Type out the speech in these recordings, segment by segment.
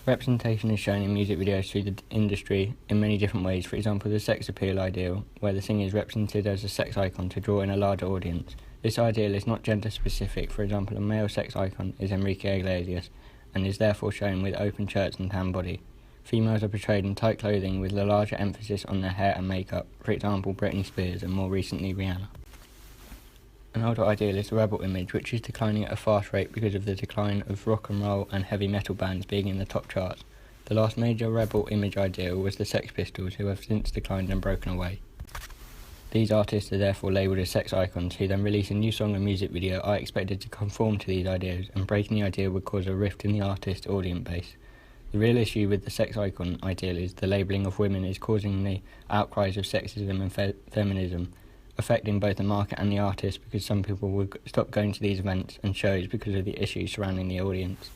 Representation is shown in music videos through the industry in many different ways. For example, the sex appeal ideal, where the singer is represented as a sex icon to draw in a larger audience. This ideal is not gender specific. For example, a male sex icon is Enrique Iglesias and is therefore shown with open shirts and tan body. Females are portrayed in tight clothing with a larger emphasis on their hair and makeup, for example Britney Spears and more recently Rihanna. An older ideal is the rebel image, which is declining at a fast rate because of the decline of rock and roll and heavy metal bands being in the top charts. The last major rebel image ideal was the Sex Pistols, who have since declined and broken away. These artists are therefore labelled as sex icons, who then release a new song and music video are expected to conform to these ideas, and breaking the ideal would cause a rift in the artist's audience base. The real issue with the sex icon ideal is the labelling of women is causing the outcries of sexism and feminism, affecting both the market and the artist, because some people will stop going to these events and shows because of the issues surrounding the audience.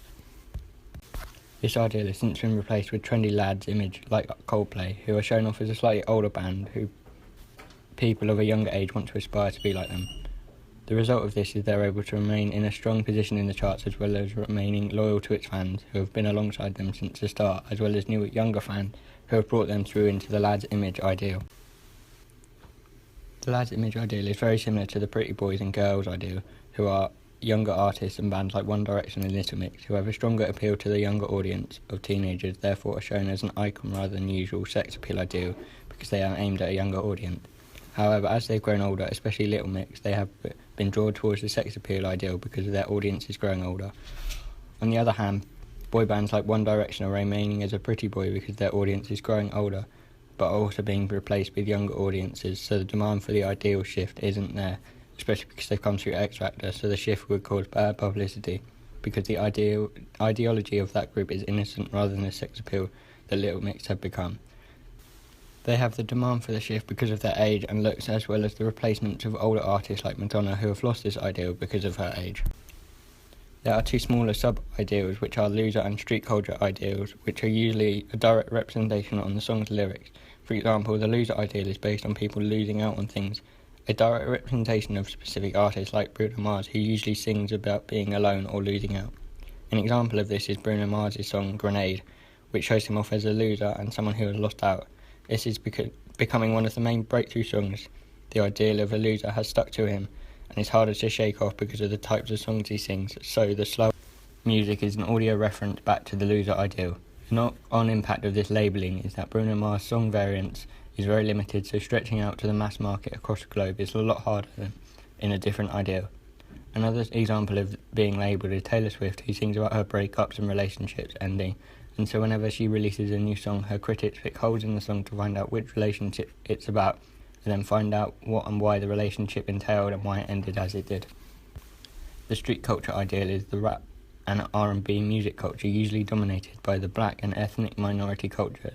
This ideal has since been replaced with trendy lads image like Coldplay, who are shown off as a slightly older band who people of a younger age want to aspire to be like them. The result of this is they're able to remain in a strong position in the charts, as well as remaining loyal to its fans who have been alongside them since the start, as well as new younger fans who have brought them through into the lads image ideal. The lads image ideal is very similar to the pretty boys and girls ideal, who are younger artists and bands like One Direction and Little Mix, who have a stronger appeal to the younger audience of teenagers, therefore are shown as an icon rather than the usual sex appeal ideal, because they are aimed at a younger audience. However, as they've grown older, especially Little Mix, they have been drawn towards the sex appeal ideal because their audience is growing older. On the other hand, boy bands like One Direction are remaining as a pretty boy because their audience is growing older, but are also being replaced with younger audiences, so the demand for the ideal shift isn't there, especially because they've come through X Factor, so the shift would cause bad publicity, because the ideology of that group is innocent rather than the sex appeal that Little Mix have become. They have the demand for the shift because of their age and looks, as well as the replacement of older artists like Madonna, who have lost this ideal because of her age. There are two smaller sub-ideals, which are loser and street culture ideals, which are usually a direct representation on the song's lyrics. For example, the loser ideal is based on people losing out on things, a direct representation of specific artists like Bruno Mars, who usually sings about being alone or losing out. An example of this is Bruno Mars' song Grenade, which shows him off as a loser and someone who has lost out. This is becoming one of the main breakthrough songs. The ideal of a loser has stuck to him and is harder to shake off because of the types of songs he sings, so the slow music is an audio reference back to the loser ideal. The knock-on impact of this labelling is that Bruno Mars' song variance is very limited, so stretching out to the mass market across the globe is a lot harder than in a different ideal. Another example of being labelled is Taylor Swift, who sings about her breakups and relationships ending, and so whenever she releases a new song, her critics pick holes in the song to find out which relationship it's about, and then find out what and why the relationship entailed and why it ended as it did. The street culture ideal is the rap and R&B music culture, usually dominated by the black and ethnic minority culture,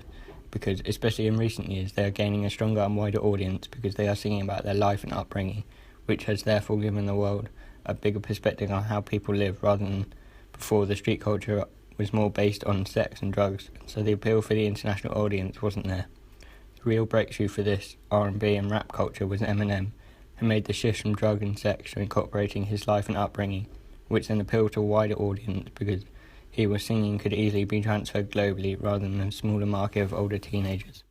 because especially in recent years they are gaining a stronger and wider audience because they are singing about their life and upbringing, which has therefore given the world a bigger perspective on how people live, rather than before the street culture was more based on sex and drugs, so the appeal for the international audience wasn't there. The real breakthrough for this R&B and rap culture was Eminem, who made the shift from drug and sex to incorporating his life and upbringing, which then appealed to a wider audience because he was singing could easily be transferred globally rather than a smaller market of older teenagers.